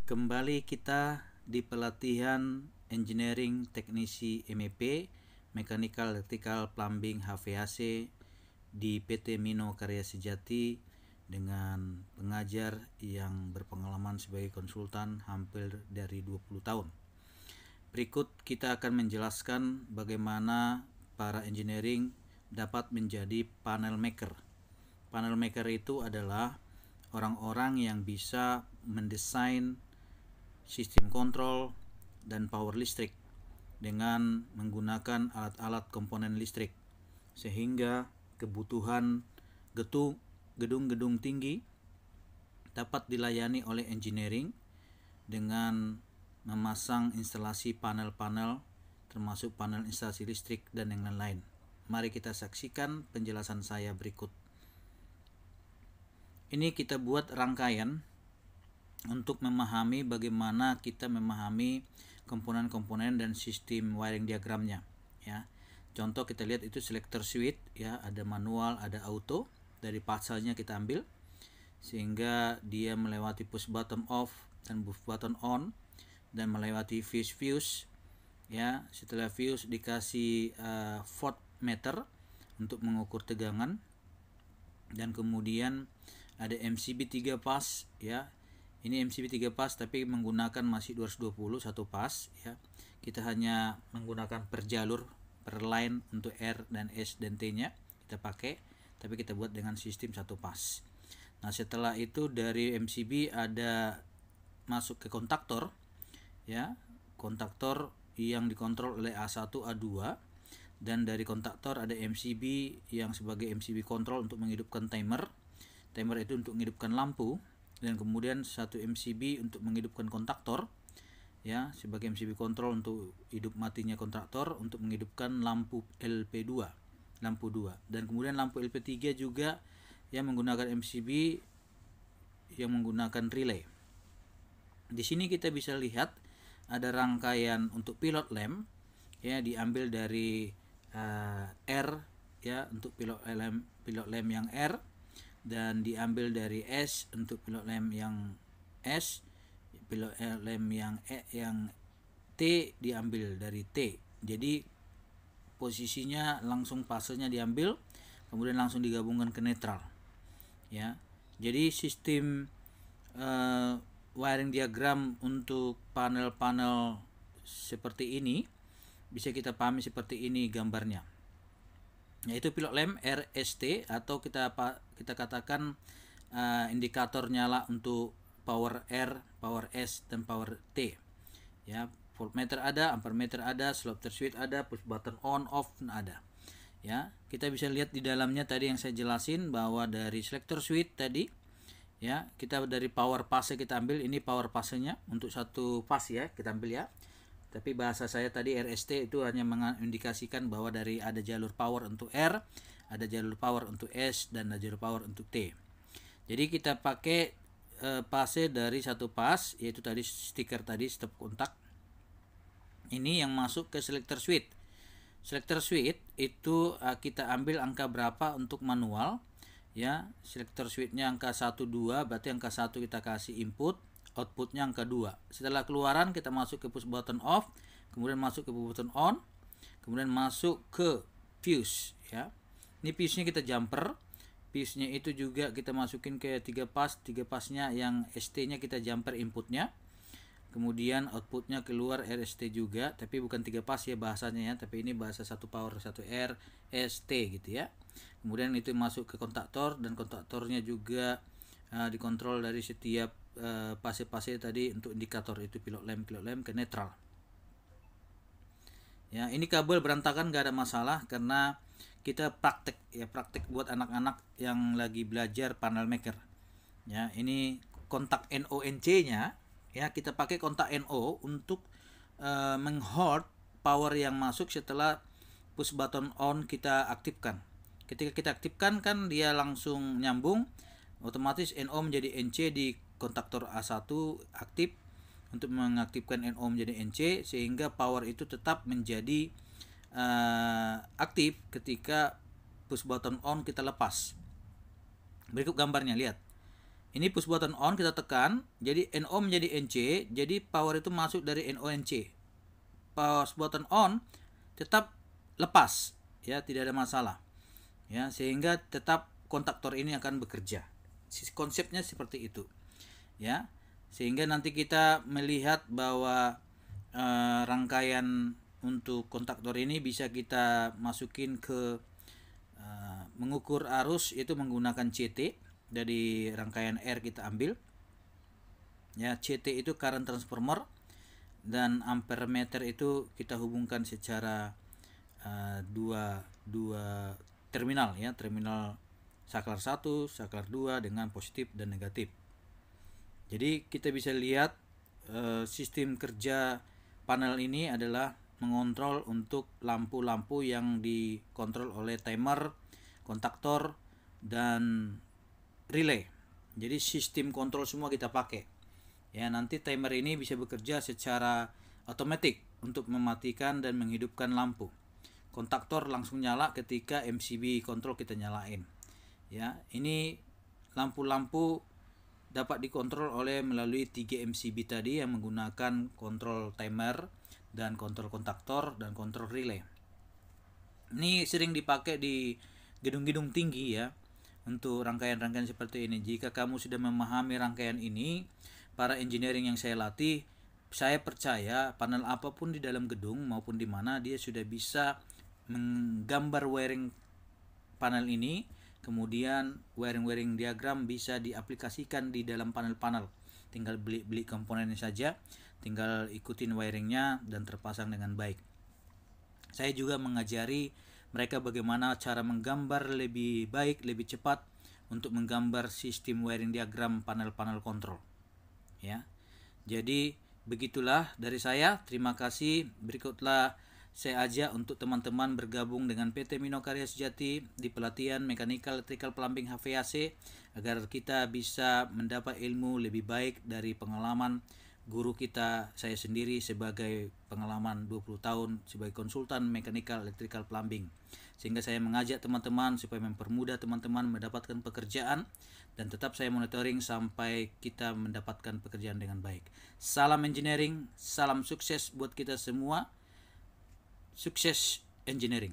Kembali kita di pelatihan Engineering Teknisi MEP Mechanical Electrical Plumbing HVAC di PT Mino Karya Sejati dengan pengajar yang berpengalaman sebagai konsultan hampir dari 20 tahun. Berikut kita akan menjelaskan bagaimana para engineering dapat menjadi panel maker. Panel maker itu adalah orang-orang yang bisa mendesain sistem kontrol dan power listrik dengan menggunakan alat-alat komponen listrik, sehingga kebutuhan gedung-gedung tinggi dapat dilayani oleh engineering dengan memasang instalasi panel-panel termasuk panel instalasi listrik dan yang lain-lain. Mari kita saksikan penjelasan saya berikut. Ini kita buat rangkaian untuk memahami bagaimana kita memahami komponen-komponen dan sistem wiring diagramnya, ya. Contoh kita lihat itu selector switch, ya, ada manual, ada auto. Dari pasalnya kita ambil sehingga dia melewati push button off dan push button on dan melewati fuse, ya. Setelah fuse dikasih voltmeter untuk mengukur tegangan, dan kemudian ada MCB 3 pas, ya. Ini MCB 3 pas tapi menggunakan masih 220 satu pas, ya. Kita hanya menggunakan per jalur, per line untuk R dan S dan T-nya kita pakai, tapi kita buat dengan sistem satu pas. Nah, setelah itu dari MCB ada masuk ke kontaktor, ya. Kontaktor yang dikontrol oleh A1, A2, dan dari kontaktor ada MCB yang sebagai MCB kontrol untuk menghidupkan timer. Timer itu untuk menghidupkan lampu, dan kemudian satu MCB untuk menghidupkan kontaktor, ya, sebagai MCB kontrol untuk hidup matinya kontaktor untuk menghidupkan lampu LP2, lampu 2, dan kemudian lampu LP3 juga yang menggunakan MCB yang menggunakan relay. Di sini kita bisa lihat ada rangkaian untuk pilot lamp, ya, diambil dari R, ya, untuk pilot lamp yang R, dan diambil dari S untuk pilot lamp yang S, pilot lamp yang T diambil dari T. Jadi posisinya langsung fasenya diambil, kemudian langsung digabungkan ke netral, ya. Jadi sistem wiring diagram untuk panel-panel seperti ini bisa kita pahami seperti ini gambarnya, yaitu pilot lamp RST, atau kita katakan indikator nyala untuk power R, power S, dan power T, ya. Voltmeter ada, ampermeter ada, selector switch ada, push button on off ada, ya. Kita bisa lihat di dalamnya tadi yang saya jelasin bahwa dari selector switch tadi, ya, kita dari power pass kita ambil, ini power passnya untuk satu pas, ya, kita ambil, ya. Tapi bahasa saya tadi RST itu hanya mengindikasikan bahwa dari ada jalur power untuk R, ada jalur power untuk S, dan ada jalur power untuk T. Jadi kita pakai fase dari satu pas, yaitu tadi stiker tadi stop kontak. Ini yang masuk ke selector switch. Selector switch itu kita ambil angka berapa untuk manual, ya. Selector switchnya angka 1, 2, berarti angka 1 kita kasih input, outputnya angka 2. Setelah keluaran kita masuk ke push button off, kemudian masuk ke push button on, kemudian masuk ke fuse, ya. Ini fuse-nya kita jumper. Fuse-nya itu juga kita masukin ke 3 pasnya yang ST-nya kita jumper inputnya. Kemudian outputnya keluar RST juga, tapi bukan 3 pas, ya, bahasanya, ya, tapi ini bahasa satu power, satu R, S, T gitu, ya. Kemudian itu masuk ke kontaktor, dan kontaktornya juga dikontrol dari setiap fase-fase tadi untuk indikator itu pilot lamp ke netral. Ya, ini kabel berantakan gak ada masalah karena kita praktek, ya, praktek buat anak-anak yang lagi belajar panel maker. Ya, ini kontak NONC-nya, ya, kita pakai kontak NO untuk menghold power yang masuk setelah push button on kita aktifkan. Ketika kita aktifkan kan dia langsung nyambung, otomatis NO menjadi NC di kontaktor A1 aktif untuk mengaktifkan NO menjadi NC, sehingga power itu tetap menjadi aktif ketika push button on kita lepas. Berikut gambarnya, lihat. Ini push button on, kita tekan, jadi NO menjadi NC, jadi power itu masuk dari NONC. Push button on tetap lepas, ya, tidak ada masalah, ya, sehingga tetap kontaktor ini akan bekerja. Konsepnya seperti itu, ya, sehingga nanti kita melihat bahwa rangkaian untuk kontaktor ini bisa kita masukin ke mengukur arus itu menggunakan CT. Dari rangkaian R kita ambil, ya, CT itu current transformer, dan ampere meter itu kita hubungkan secara dua terminal, ya, terminal saklar 1, saklar 2 dengan positif dan negatif. Jadi kita bisa lihat sistem kerja panel ini adalah mengontrol untuk lampu-lampu yang dikontrol oleh timer, kontaktor, dan relay. Jadi sistem kontrol semua kita pakai. Ya, nanti timer ini bisa bekerja secara otomatis untuk mematikan dan menghidupkan lampu. Kontaktor langsung nyala ketika MCB kontrol kita nyalain. Ya, ini lampu-lampu dapat dikontrol oleh melalui 3 MCB tadi yang menggunakan kontrol timer dan kontrol kontaktor dan kontrol relay. Ini sering dipakai di gedung-gedung tinggi, ya, untuk rangkaian-rangkaian seperti ini. Jika kamu sudah memahami rangkaian ini, para engineering yang saya latih, saya percaya panel apapun di dalam gedung maupun di mana dia sudah bisa menggambar wiring panel ini, kemudian wiring diagram bisa diaplikasikan di dalam panel-panel. Tinggal beli komponennya saja, tinggal ikutin wiringnya dan terpasang dengan baik. Saya juga mengajari mereka bagaimana cara menggambar lebih baik, lebih cepat untuk menggambar sistem wiring diagram panel-panel kontrol. Ya. Jadi begitulah dari saya. Terima kasih. Berikutlah saya ajak untuk teman-teman bergabung dengan PT Mino Karya Sejati di pelatihan Mechanical Electrical Plumbing HVAC agar kita bisa mendapat ilmu lebih baik dari pengalaman guru kita, saya sendiri sebagai pengalaman 20 tahun sebagai konsultan mechanical electrical plumbing, sehingga saya mengajak teman-teman supaya mempermudah teman-teman mendapatkan pekerjaan dan tetap saya monitoring sampai kita mendapatkan pekerjaan dengan baik. Salam engineering, salam sukses buat kita semua. Sukses engineering.